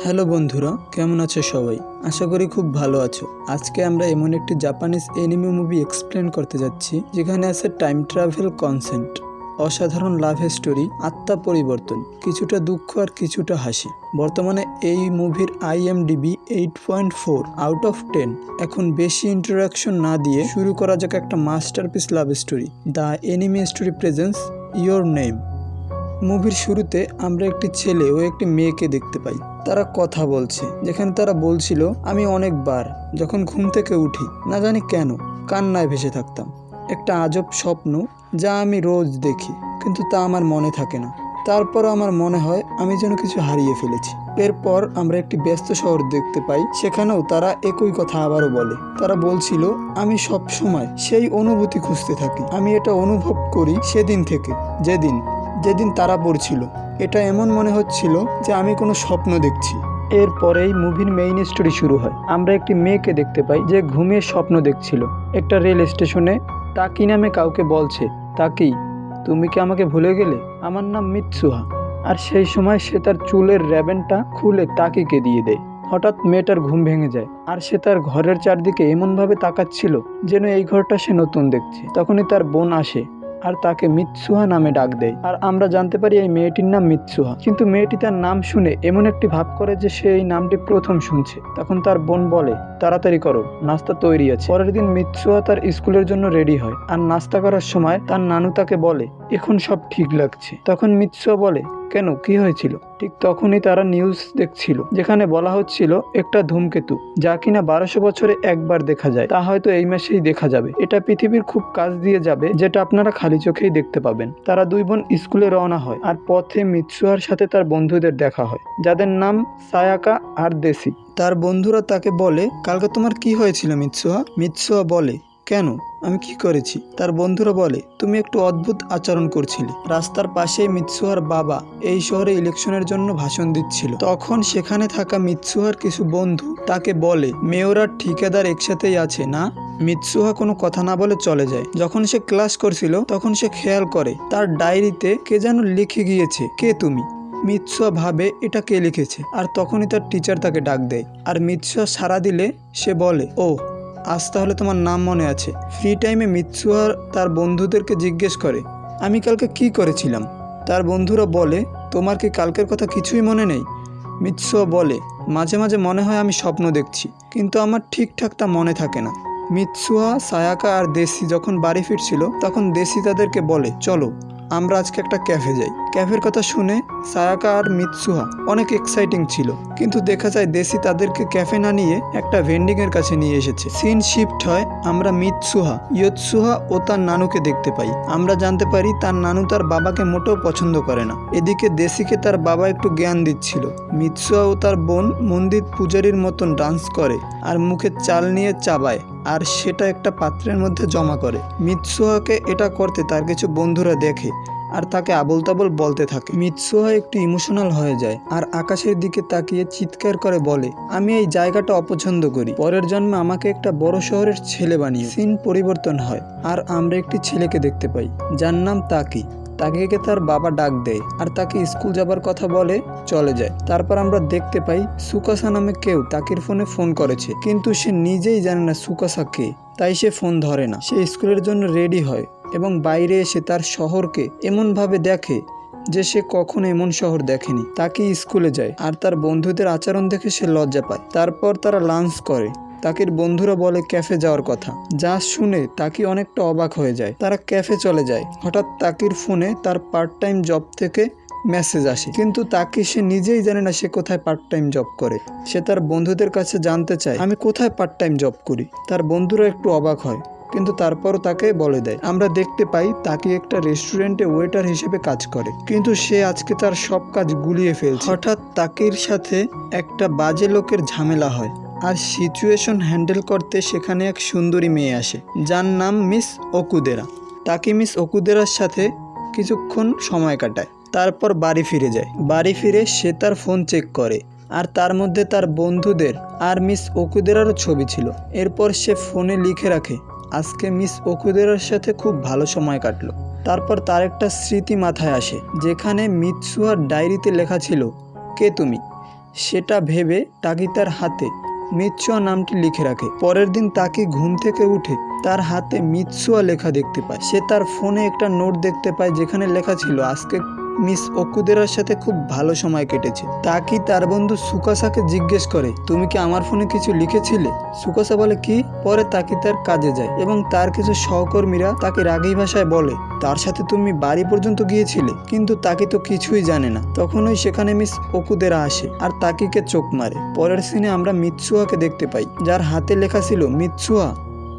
Hello বন্ধুরা, কেমন আছো সবাই? আশা করি খুব ভালো আছো। আজকে আমরা এমন একটি জাপানিজ এনিমে মুভি এক্সপ্লেন করতে যাচ্ছি যেখানে আছে টাইম ট্রাভেল কনসেপ্ট, অসাধারণ লাভ স্টোরি, আত্মা পরিবর্তন, কিছুটা দুঃখ আর কিছুটা হাসি। বর্তমানে এই মুভির IMDb 8.4 আউট অফ 10। এখন বেশি ইন্ট্রোডাকশন না দিয়ে শুরু করা যাক একটা masterpiece love story, the anime story presence your name. মুভির শুরুতে আমরা একটি ছেলে ও একটি মেয়েকে দেখতে পাই। তারা কথা বলছে, যেখানে তারা বলছিল, আমি অনেকবার যখন ঘুম থেকে উঠি না জানি কেন কান্নায় ভেসে থাকতাম। একটা আজব স্বপ্ন যা আমি রোজ দেখি, কিন্তু তা আমার মনে থাকে না। তারপর আমার মনে হয় আমি যেন কিছু হারিয়ে ফেলেছি। এরপর আমরা একটি ব্যস্ত শহর দেখতে পাই, সেখানেও তারা একই কথা আবারও বলে। তারা বলছিল, আমি সব সময় সেই অনুভূতি খুঁজতে থাকি। আমি এটা অনুভব করি সেদিন থেকে, যেদিন তারা পড়ছিল। এটা এমন মনে হচ্ছিল যে আমি কোনো স্বপ্ন দেখছি। এরপরেই মুভির মেইন স্টোরি শুরু হয়। আমরা একটি মেয়েকে দেখতে পাই যে ঘুমিয়ে স্বপ্ন দেখছিল। একটা রেল স্টেশনে তাকি নামে কাউকে বলছে, তাকি, তুমি কি আমাকে ভুলে গেলে? আমার নাম মিৎসুহা। আর সেই সময় সে তার চুলের র্যাবেনটা খুলে তাকিকে দিয়ে দেয়। হঠাৎ মেয়েটার ঘুম ভেঙে যায়, আর সে তার ঘরের চারদিকে এমনভাবে তাকাচ্ছিল যেন এই ঘরটা সে নতুন দেখছে। তখনই তার বোন আসে আর তাকে মিৎসুহা নামে ডাক দেয়। আর আমরা জানতে পারি এই মেয়েটির নাম মিৎসুহা। কিন্তু মেয়েটি তার নাম শুনে এমন একটি ভাব করে যে সে এই নামটি প্রথম শুনছে। তখন তার বোন বলে, তাড়াতাড়ি করো, নাস্তা তৈরি আছে। পরের দিন মিৎসুহা তার স্কুলের জন্য রেডি হয়, আর নাস্তা করার সময় তার নানু তাকে বলে, এখন সব ঠিক লাগছে। তখন মিৎসুহা বলে, কেন, কি হয়েছিল? ঠিক তখনই তারা নিউজ দেখছিল, যেখানে বলা হচ্ছিল একটা ধূমকেতু যা কিনা 1200 বছরে একবার দেখা যায়, তা হয়তো এই মাসেই দেখা যাবে। এটা পৃথিবীর খুব কাছ দিয়ে যাবে, যেটা আপনারা খালি চোখেই দেখতে পাবেন। তারা দুই বোন স্কুলে রওনা হয়, আর পথে মিৎসুহার সাথে তার বন্ধুদের দেখা হয়, যাদের নাম সায়াকা আর দেশি। তার বন্ধুরা তাকে বলে, কালকে তোমার কি হয়েছিল মিৎসুহা? মিৎসুহা বলে, কেন, আমি কি করেছি? তার বন্ধুরা বলে, তুমি একটু অদ্ভুত আচরণ করছিলে। রাস্তার পাশেই মিৎসুহার বাবা এই শহরে ইলেকশনের জন্য ভাষণ দিচ্ছিল। তখন সেখানে থাকা মিৎসুহার কিছু বন্ধু তাকে বলে, মেয়র আর ঠিকাদার একসাথেই আছে না? মিৎসুহা কোনো কথা না বলে চলে যায়। যখন সে ক্লাস করছিল তখন সে খেয়াল করে তার ডায়েরিতে কে যেন লিখে গিয়েছে, কে তুমি? মিৎসুহা ভাবে এটা কে লিখেছে, আর তখনই তার টিচার তাকে ডাক দেয়। আর মিৎসুহা সাড়া দিলে সে বলে, ও আজ তাহলে তোমার নাম মনে আছে। ফ্রি টাইমে মিৎসুহা তার বন্ধুদেরকে জিজ্ঞেস করে, আমি কালকে কি করেছিলাম? তার বন্ধুরা বলে, তোমার কি কালকের কথা কিছুই মনে নেই? মিৎসুহা বলে, মাঝে মাঝে মনে হয় আমি স্বপ্ন দেখছি, কিন্তু আমার ঠিকঠাক তা মনে থাকে না। মিৎসুহা, সায়াকা আর দেশি যখন বাড়ি ফিরছিল তখন দেশি তাদেরকে বলে, চলো আমরা আজকে একটা ক্যাফে যাই। ক্যাফের কথা শুনে সায়াকা আর মিৎসুহা অনেক এক্সাইটিং ছিল, কিন্তু দেখা যায় দেশি তাদেরকে ক্যাফে না নিয়ে একটা ভেন্ডিং এর কাছে নিয়ে এসেছে। সিন শিফট হয়, আমরা মিৎসুহা, ইয়োৎসুহা ও তার নানুকে দেখতে পাই। আমরা জানতে পারি তার নানু তার বাবাকে মোটেও পছন্দ করে না। এদিকে দেশিকে তার বাবা একটু জ্ঞান দিচ্ছিল। মিৎসুহা ও তার বোন মন্দির পূজারীর মতন ডান্স করে আর মুখে চাল নিয়ে চাবায়, আর সেটা একটা পাত্রের মধ্যে জমা করে। মিৎসুহাকে এটা করতে তার কিছু বন্ধুরা দেখে আর তাকে আবোল তাবোল বলতে থাকে। মিৎসুহা একটু ইমোশনাল হয়ে যায় আর আকাশের দিকে তাকিয়ে চিৎকার করে বলে, আমি এই জায়গাটা অপছন্দ করি, পরের জন্মে আমাকে একটা বড় শহরের ছেলে বানিয়ে। সিন পরিবর্তন হয়, আর আমরা একটি ছেলেকে দেখতে পাই যার নাম তাকি। তাকিকে তার বাবা ডাক দেয় আর তাকে স্কুল যাবার কথা বলে চলে যায়। তারপর আমরা দেখতে পাই সুকাসা নামে কেউ তাকির ফোনে ফোন করেছে, কিন্তু সে নিজেই জানে না সুকাসা কে, তাই সে ফোন ধরে না। সে স্কুলের জন্য রেডি হয় এবং বাইরে এসে তার শহরকে এমনভাবে দেখে যে সে কখনো এমন শহর দেখেনি। তাকে স্কুলে যায় আর তার বন্ধুদের আচরণ দেখে সে লজ্জা পায়। তারপর তারা লাঞ্চ করে। তাকির বন্ধুরা বলে ক্যাফে যাওয়ার কথা, যা শুনে তাকি অনেকটা অবাক হয়ে যায়। তারা ক্যাফে চলে যায়। হঠাৎ তাকির ফোনে তার পার্ট টাইম জব থেকে মেসেজ আসে, কিন্তু তাকি সে নিজেই জানে না সে কোথায় পার্ট টাইম জব করে। সে তার বন্ধুদের কাছে জানতে চায়, আমি কোথায় পার্ট টাইম জব করি। তার বন্ধুরা একটু অবাক হয়, কিন্তু তারপরও তাকে বলে দেয়। আমরা দেখতে পাই তাকে একটা রেস্টুরেন্টে ওয়েটার হিসেবে কাজ করে, কিন্তু সে আজকে তার সব কাজ গুলিয়ে ফেলছে। হঠাৎ তাকির সাথে একটা বাজে লোকের ঝামেলা হয়, আর সিচুয়েশন হ্যান্ডেল করতে সেখানে এক সুন্দরী মেয়ে আসে যার নাম মিস ওকুদেরা। তাকি মিস ওকুদেরার সাথে কিছুক্ষণ সময় কাটায়, তারপর বাড়ি ফিরে যায়। বাড়ি ফিরে সে তার ফোন চেক করে, আর তার মধ্যে তার বন্ধুদের আর মিস ওকুদেরারও ছবি ছিল। এরপর সে ফোনে লিখে রাখে, আজকে মিস ওকুদেরার সাথে খুব ভালো সময় কাটলো। তারপর তার একটা স্মৃতি মাথায় আসে, যেখানে মিৎসুহার ডায়েরিতে লেখা ছিল, কে তুমি? সেটা ভেবে তাকি তার হাতে মিৎসুয়া নামটি লিখে রাখে। পরের দিন তাকি ঘুম থেকে উঠে তার হাতে মিৎসুয়া লেখা দেখতে পায়। সে তার ফোনে একটা নোট দেখতে পায় যেখানে লেখা ছিল আজকে মিস ওকুদেরার সাথে খুব ভালো সময় কেটেছে। তাকি তার বন্ধু সুকাসাকে জিজ্ঞেস করে, তুমি কি আমার ফোনে কিছু লিখেছিলে? সুকাসা বলে, কি? পরে তাকি তার কাজে যায় এবং তার কিছু সহকর্মীরা তাকে রাগী ভাষায় বলে, তার সাথে তুমি বাড়ি পর্যন্ত গিয়েছিলে? কিন্তু তাকি তো কিছুই জানে না। তখনই সেখানে মিস ওকুদেরা আসে আর তাকিকে চোখ মারে। পরের সিনে আমরা মিৎসুয়াকে দেখতে পাই, যার হাতে লেখা ছিল, মিৎসুয়া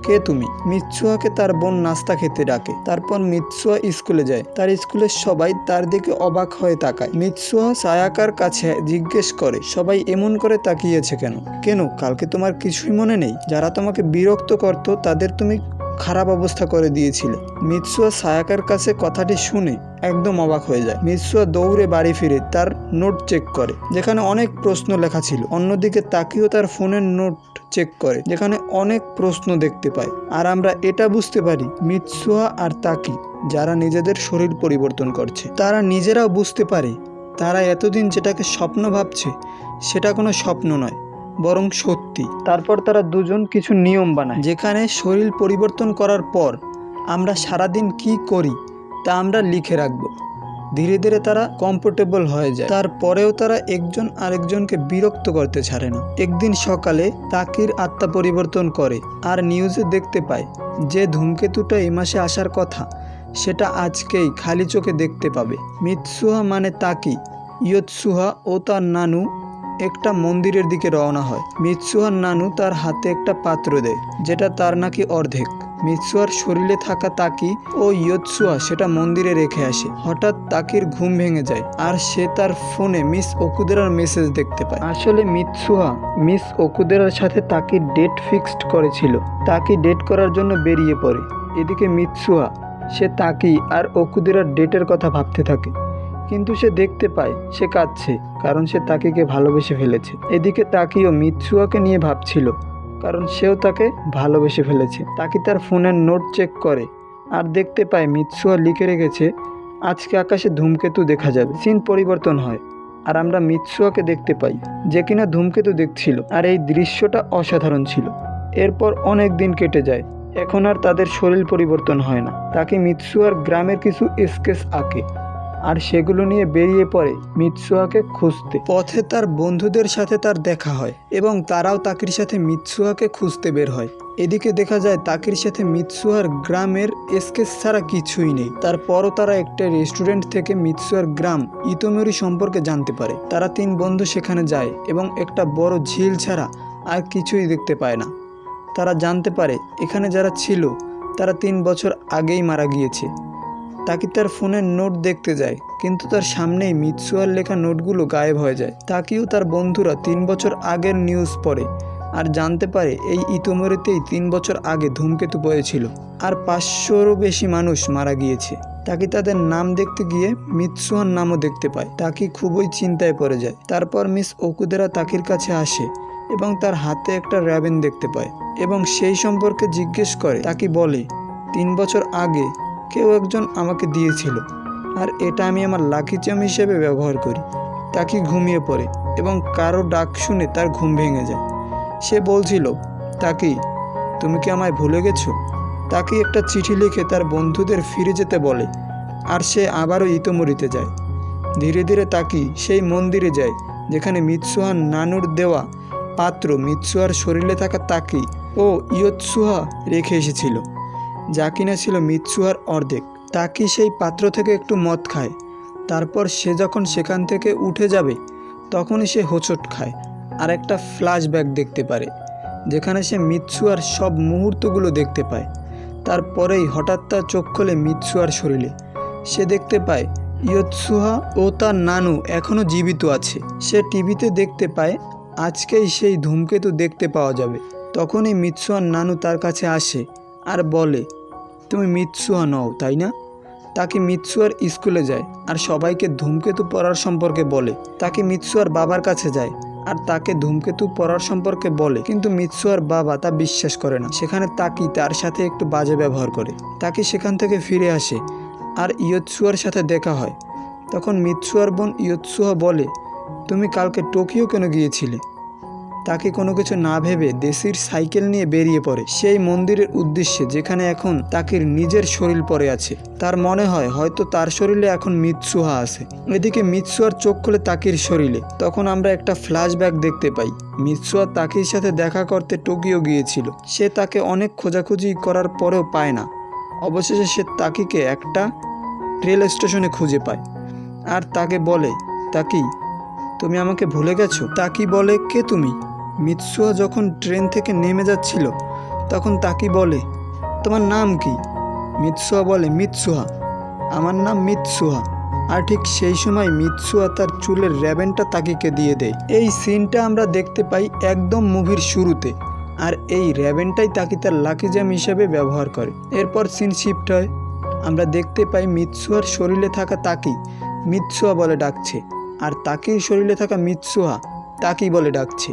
কে তুমি? মিৎসুয়াকে তার বোন নাস্তা খেতে ডাকে। তারপর মিৎসুয়া স্কুলে যায়। তার স্কুলের সবাই তার দিকে অবাক হয়ে তাকায়। মিৎসুয়া সায়াকার কাছে জিজ্ঞেস করে, সবাই এমন করে তাকিয়েছে কেন? কেন, কালকে তোমার কিছুই মনে নেই? যারা তোমাকে বিরক্ত করত তাদের তুমি খারাপ অবস্থা করে দিয়েছিলে। মিৎসুয়া সায়াকার কাছে কথাটি শুনে একদম অবাক হয়ে যায়। মিৎসুয়া দৌড়ে বাড়ি ফিরে তার নোট চেক করে, যেখানে অনেক প্রশ্ন লেখা ছিল। অন্যদিকে তাকিও তার ফোনের নোট চেক করে, যেখানে অনেক প্রশ্ন দেখতে পায়। আর আমরা এটা বুঝতে পারি মিৎসুয়া আর তাকি যারা নিজেদের শরীর পরিবর্তন করছে, তারা নিজেরাও বুঝতে পারে তারা এতদিন যেটাকে স্বপ্ন ভাবছে সেটা কোনো স্বপ্ন নয়, বরং সত্যি। তারপর তারা দুজন কিছু নিয়ম বানায়, যেখানে শরীর পরিবর্তন করার পর আমরা সারাদিন কি করি তা আমরা লিখে রাখব। ধীরে ধীরে তারা কমফোর্টেবল হয়ে যায়। তারপরেও তারা একজন আরেকজনকে বিরক্ত করতে ছাড়ে না। একদিন সকালে তাকির আত্মা পরিবর্তন করে আর নিউজে দেখতে পায় যে ধূমকেতুটা এই মাসে আসার কথা সেটা আজকেই খালি চোখে দেখতে পাবে। মিৎসুয়া মানে তাকি, ইয়োতসুহা ও তার নানু একটা মন্দিরের দিকে রওনা হয়। মিৎসুয়ার নানু তার হাতে একটা পাত্র দেয়, যেটা তার নাকি অর্ধেক। মিৎসুয়ার শরীরে থাকা তাকি ও ইয়োতসুয়া সেটা মন্দিরে রেখে আসে। হঠাৎ তাকির ঘুম ভেঙে যায় আর সে তার ফোনে মিস ওকুদেরার মেসেজ দেখতে পায়। আসলে মিৎসুয়া মিস ওকুদেরার সাথে তাকির ডেট ফিক্সড করেছিল। তাকি ডেট করার জন্য বেরিয়ে পড়ে। এদিকে মিৎসুয়া সে তাকি আর ওকুদেরার ডেটের কথা ভাবতে থাকে, কিন্তু সে দেখতে পায় সে কাঁদছে, কারণ সে তাকিকে ভালোবেসে ফেলেছে। এদিকে তাকিও মিৎসুয়াকে নিয়ে ভাবছিল, কারণ সেও তাকে ভালোবেসে ফেলেছে। তাকি তার ফোনের নোট চেক করে আর দেখতে পায় মিৎসুয়া লিখে রেখেছে, আজকে আকাশে ধূমকেতু দেখা যাবে। সিন পরিবর্তন হয় আর আমরা মিৎসুয়াকে দেখতে পাই, যে কিনা ধূমকেতু দেখছিল। আর এই দৃশ্যটা অসাধারণ ছিল। এরপর অনেক দিন কেটে যায়। এখন আর তাদের শরীর পরিবর্তন হয় না। তাকি মিৎসুয়ার গ্রামের কিছু স্কেচ আঁকে আর সেগুলো নিয়ে বেরিয়ে পড়ে মিৎসুয়াকে খুঁজতে। পথে তার বন্ধুদের সাথে তার দেখা হয় এবং তারাও তাকির সাথে মিৎসুয়াকে খুঁজতে বের হয়। এদিকে দেখা যায় তাকির সাথে মিৎসুয়ার গ্রামের স্কেচ ছাড়া কিছুই নেই। তারপরও তারা একটা রেস্টুরেন্ট থেকে মিৎসুয়ার গ্রাম ইতোমরি সম্পর্কে জানতে পারে। তারা তিন বন্ধু সেখানে যায় এবং একটা বড় ঝিল ছাড়া আর কিছুই দেখতে পায় না। তারা জানতে পারে এখানে যারা ছিল তারা 3 বছর আগেই মারা গিয়েছে। তাকি তার ফোনের নোট দেখতে যায়, কিন্তু তার সামনেই মিৎসুয়ার লেখা নোটগুলো গায়েব হয়ে যায়। তাকিও তার বন্ধুরা 3 বছর আগের নিউজ পড়ে আর জানতে পারে এই ইতোমরিতেই 3 বছর আগে ধূমকেতু পড়েছিল আর 500-রও বেশি মানুষ মারা গিয়েছে। তাকি তাদের নাম দেখতে গিয়ে মিৎসুয়ার নামও দেখতে পায়। তাকি খুবই চিন্তায় পড়ে যায়। তারপর মিস ওকুদেরা তাকির কাছে আসে এবং তার হাতে একটা র্যাবেন দেখতে পায় এবং সেই সম্পর্কে জিজ্ঞেস করে। তাকি বলে, 3 বছর আগে কেউ একজন আমাকে দিয়েছিল আর এটা আমি আমার লাকি চার্ম হিসেবে ব্যবহার করি। তাকি ঘুমিয়ে পড়ে এবং কারো ডাক শুনে তার ঘুম ভেঙে যায়। সে বলছিল, তাকি তুমি কি আমায় ভুলে গেছো? তাকি একটা চিঠি লিখে তার বন্ধুদের ফিরে যেতে বলে আর সে আবারও ইতোমরিতে যায়। ধীরে ধীরে তাকি সেই মন্দিরে যায় যেখানে মিৎসুয়ার নানুর দেওয়া পাত্র মিৎসুয়ার শরীরে থাকা তাকি ও ইয়োতসুহা রেখে এসেছিল, যা কিনা ছিল মিৎসুয়ার অর্ধেক। তাকি সেই পাত্র থেকে একটু মদ খায়। তারপর সে যখন সেখান থেকে উঠে যাবে তখনই সে হোঁচট খায় আর একটা ফ্ল্যাশব্যাক দেখতে পারে, যেখানে সে মিৎসুয়ার সব মুহূর্তগুলো দেখতে পায়। তারপরেই হঠাৎ তার চোখ খোলে মিৎসুয়ার শরীরে। সে দেখতে পায় ইয়োতসুহা ও তার নানু এখনও জীবিত আছে। সে টিভিতে দেখতে পায় আজকেই সেই ধূমকেতু দেখতে পাওয়া যাবে। তখনই মিৎসুয়ার নানু তার কাছে আসে আর বলে, তুমি মিৎসুয়া নও তাই না? তাকে মিৎসুয়ার স্কুলে যায় আর সবাইকে ধূমকেতু পড়ার সম্পর্কে বলে। তাকে মিৎসুয়ার বাবার কাছে যায় আর তাকে ধূমকেতু পড়ার সম্পর্কে বলে, কিন্তু মিৎসুয়ার বাবা তা বিশ্বাস করে না। সেখানে তাকি তার সাথে একটু বাজে ব্যবহার করে। তাকে সেখান থেকে ফিরে আসে আর ইয়োতসুয়ার সাথে দেখা হয়। তখন মিৎসুয়ার বোন ইয়োতসুয়া বলে, তুমি কালকে টোকিও কেন গিয়েছিলে? তাকে কোনো কিছু না ভেবে দেশির সাইকেল নিয়ে বেরিয়ে পড়ে সেই মন্দিরের উদ্দেশ্যে, যেখানে এখন তাকির নিজের শরীর পড়ে আছে। তার মনে হয় হয়তো তার শরীরে এখন মিৎসুহা আছে। এদিকে মিৎসুয়ার চোখ খুলে তাকির শরীরে। তখন আমরা একটা ফ্ল্যাশব্যাক দেখতে পাই। মিৎসুয়া তাকির সাথে দেখা করতে টোকিও গিয়েছিল। সে তাকে অনেক খোঁজাখুঁজি করার পরেও পায় না। অবশেষে সে তাকিকে একটা রেল স্টেশনে খুঁজে পায় আর তাকে বলে, তাকি, তুমি আমাকে ভুলে গেছো? তাকি বলে, কে তুমি? মিৎসুয়া যখন ট্রেন থেকে নেমে যাচ্ছিল তখন তাকি বলে, তোমার নাম কি? মিৎসুয়া বলে, মিৎসুহা, আমার নাম মিৎসুহা। আর ঠিক সেই সময় মিৎসুয়া তার চুলের র্যাবেনটা তাকিকে দিয়ে দেয়। এই সিনটা আমরা দেখতে পাই একদম মুভির শুরুতে, আর এই র্যাবেনটাই তাকি তার লাকি জ্যাম হিসেবে ব্যবহার করে। এরপর সিন শিফট হয়। আমরা দেখতে পাই মিৎসুয়ার শরীরে থাকা তাকি মিৎসুয়া বলে ডাকছে, আর তাকির শরীরে থাকা মিৎসুহা তাকি বলে ডাকছে।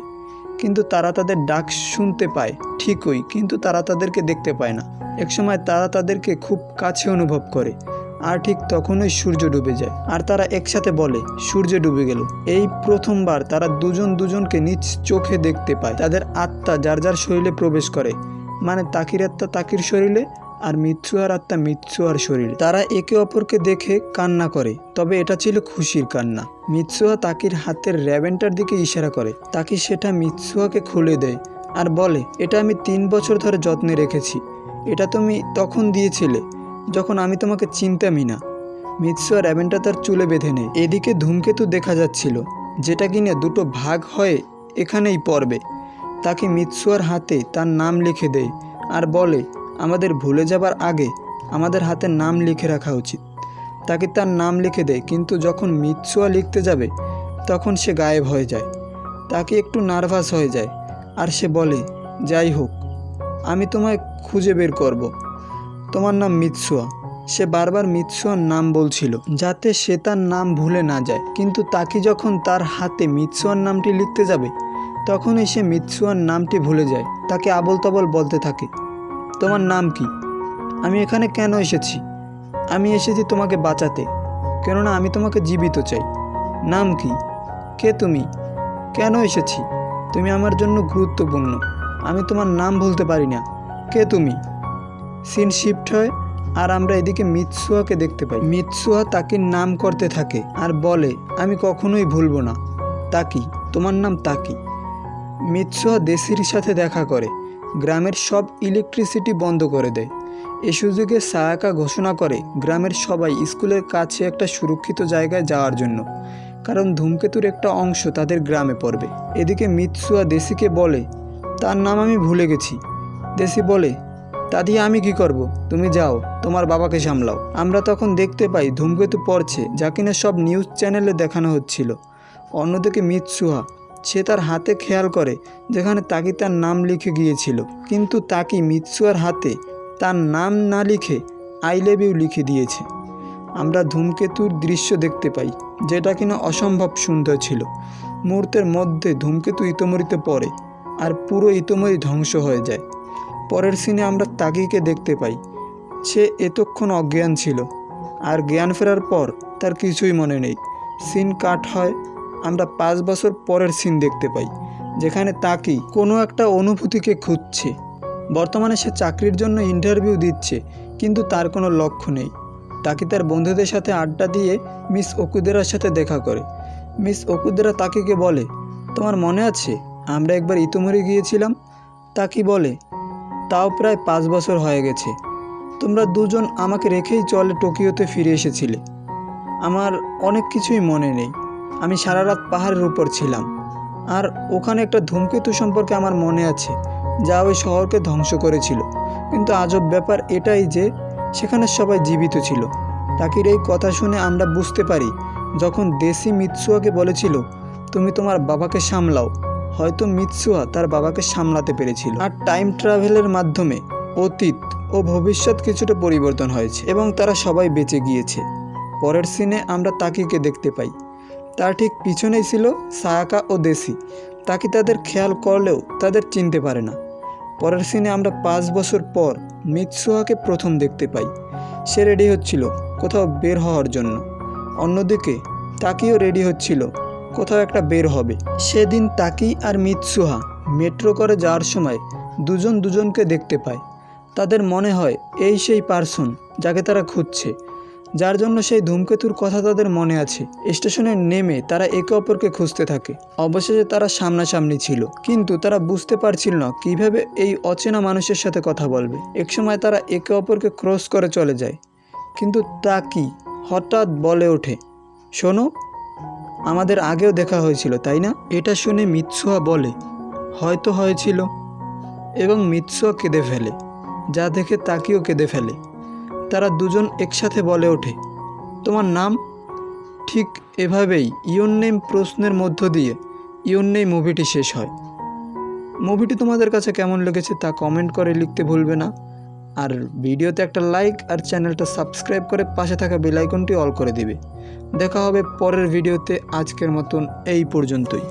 কিন্তু তারা তাদের ডাক শুনতে পায় ঠিকই, কিন্তু তারা তাদেরকে দেখতে পায় না। একসময় তারা তাদেরকে খুব কাছে অনুভব করে, আর ঠিক তখনই সূর্য ডুবে যায়। আর তারা একসাথে বলে, সূর্য ডুবে গেল। এই প্রথমবার তারা দুজন দুজনকে নিজ চোখে দেখতে পায়। তাদের আত্মা যার যার শরীরে প্রবেশ করে, মানে তাকির আত্মা তাকির শরীরে আর মিৎসুয়ার আত্মা মিৎসুয়ার শরীরে। তারা একে অপরকে দেখে কান্না করে, তবে এটা ছিল খুশির কান্না। মিৎসুয়া তাকির হাতের র্যাবেনটার দিকে ইশারা করে। তাকি সেটা মিৎসুয়াকে খুলে দেয় আর বলে, এটা আমি 3 বছর ধরে যত্নে রেখেছি। এটা তুমি তখন দিয়েছিলে যখন আমি তোমাকে চিনতামই না। মিৎসুয়া র্যাবেনটা তার চুলে বেঁধে নেয়। এদিকে ধূমকেতু দেখা যাচ্ছিল, যেটা কিনে দুটো ভাগ হয়ে এখানেই পড়বে। তাকে মিৎসুয়ার হাতে তার নাম লিখে দেয় আর বলে, আমাদের ভুলে যাবার আগে আমাদের হাতে নাম লিখে রাখা উচিত। তাকে তার নাম লিখে দেয়, কিন্তু যখন মিৎসুয়া লিখতে যাবে তখন সে গায়েব হয়ে যায়। তাকে একটু নার্ভাস হয়ে যায় আর সে বলে, যাই হোক, আমি তোমায় খুঁজে বের করব। তোমার নাম মিৎসুয়া। সে বারবার মিৎসুয়ার নাম বলছিল যাতে সে তার নাম ভুলে না যায়। কিন্তু তাকি যখন তার হাতে মিৎসুয়ার নামটি লিখতে যাবে তখনই সে মিৎসুয়ার নামটি ভুলে যায়। তাকে আবল তাবল বলতে থাকে, তোমার নাম কি? আমি এখানে কেন এসেছি? আমি এসেছি তোমাকে বাঁচাতে, কেননা আমি তোমাকে জীবিত চাই। নাম কি? কে তুমি? কেন এসেছি? তুমি আমার জন্য গুরুত্বপূর্ণ। আমি তোমার নাম ভুলতে পারি না। কে তুমি? সিন শিফট হয় আর আমরা এদিকে মিৎসুয়াকে দেখতে পাই। মিৎসুয়া তাকির নাম করতে থাকে আর বলে, আমি কখনোই ভুলবো না। তাকি, তোমার নাম তাকি। মিৎসুয়া দেশির সাথে দেখা করে, গ্রামের সব ইলেকট্রিসিটি বন্ধ করে দেয়। এ সুযোগে সায়াকা ঘোষণা করে গ্রামের সবাই স্কুলের কাছে একটা সুরক্ষিত জায়গায় যাওয়ার জন্য, কারণ ধূমকেতুর একটা অংশ তাদের গ্রামে পড়বে। এদিকে মিৎসুয়া দেশিকে বলে, তার নাম আমি ভুলে গেছি। দেশি বলে, তা দিয়ে আমি কি করব? তুমি যাও, তোমার বাবাকে সামলাও। আমরা তখন দেখতে পাই ধূমকেতু পড়ছে, যা কিনা সব নিউজ চ্যানেলে দেখানো হচ্ছিল। অন্যদিকে মিৎসুয়া, সে তার হাতে খেয়াল করে যেখানে তাকি তার নাম লিখে গিয়েছিল, কিন্তু তাকি মিৎসুয়ার হাতে তার নাম না লিখে আই লাভ ইউ লিখে দিয়েছে। আমরা ধূমকেতুর দৃশ্য দেখতে পাই, যেটা কিনা অসম্ভব সুন্দর ছিল। মুহূর্তের মধ্যে ধূমকেতু ইতোমরিতে পড়ে আর পুরো ইতোমরি ধ্বংস হয়ে যায়। পরের সিনে আমরা তাকিকে দেখতে পাই। সে এতক্ষণ অজ্ঞান ছিল, আর জ্ঞান ফেরার পর তার কিছুই মনে নেই। সিন কাট হয়। আমরা 5 বছর পরের সিন দেখতে পাই, যেখানে তাকি কোনো একটা অনুভূতিকে খুঁজছে। বর্তমানে সে চাকরির জন্য ইন্টারভিউ দিচ্ছে, কিন্তু তার কোনো লক্ষ্য নেই। তাকি তার বন্ধুদের সাথে আড্ডা দিয়ে মিস ওকুদেরার সাথে দেখা করে। মিস ওকুদেরা তাকিকে বলে, তোমার মনে আছে আমরা একবার ইতোমরি গিয়েছিলাম? তাকি বলে, তাও প্রায় 5 বছর হয়ে গেছে। তোমরা দুজন আমাকে রেখেই চলে টোকিওতে ফিরে এসেছিলে। আমার অনেক কিছুই মনে নেই। আমি সারা রাত পাহাড়ের উপর ছিলাম, আর ওখানে একটা ধূমকেতু সম্পর্কে আমার মনে আছে, যা ওই শহরকে ধ্বংস করেছিল। কিন্তু আজব ব্যাপার এটাই যে সেখানে সবাই জীবিত ছিল। তাকির এই কথা শুনে আমরা বুঝতে পারি, যখন দেশি মিৎসুয়াকে বলেছিল তুমি তোমার বাবাকে সামলাও, হয়তো মিৎসুয়া তার বাবাকে সামলাতে পেরেছিল। আর টাইম ট্রাভেলের মাধ্যমে অতীত ও ভবিষ্যৎ কিছুটা পরিবর্তন হয়েছে এবং তারা সবাই বেঁচে গিয়েছে। পরের সিনে আমরা তাকিকে দেখতে পাই। তার ঠিক পিছনেই ছিল সায়াকা ও দেশি। তাকি তাদের খেয়াল করলেও তাদের চিনতে পারে না। পরের সিনে আমরা 5 বছর পর মিৎসুয়াকে প্রথম দেখতে পাই। সে রেডি হচ্ছিল কোথাও বের হওয়ার জন্য। অন্যদিকে তাকিও রেডি হচ্ছিল কোথাও একটা বের হবে। সেদিন তাকি আর মিৎসুহা মেট্রো করে যাওয়ার সময় দুজন দুজনকে দেখতে পায়। তাদের মনে হয় এই সেই পার্সন যাকে তারা খুঁজছে, যার জন্য সেই ধূমকেতুর কথা তাদের মনে আছে। স্টেশনে নেমে তারা একে অপরকে খুঁজতে থাকে। অবশেষে তারা সামনাসামনি ছিল, কিন্তু তারা বুঝতে পারছিল না কিভাবে এই অচেনা মানুষের সাথে কথা বলবে। একসময় তারা একে অপরকে ক্রস করে চলে যায়, কিন্তু তাকি হঠাৎ বলে ওঠে, শোনো, আমাদের আগেও দেখা হয়েছিল তাই না? এটা শুনে মিৎসুহা বলে, হয়তো হয়েছিল, এবং মিৎসুহা কেঁদে ফেলে, যা দেখে তাকিও কেঁদে ফেলে। তারা দুজন একসাথে বলে ওঠে, তোমার নাম? ঠিক এভাবেই ইওর নেম প্রশ্নের মধ্য দিয়ে ইওর নেম মুভিটি শেষ হয়। মুভিটি তোমাদের কাছে কেমন লেগেছে তা কমেন্ট করে লিখতে ভুলবে না। আর ভিডিওতে একটা লাইক আর চ্যানেলটা সাবস্ক্রাইব করে পাশে থাকা বেল আইকনটি অল করে দিবে। দেখা হবে পরের ভিডিওতে। আজকের মতন এই পর্যন্তই।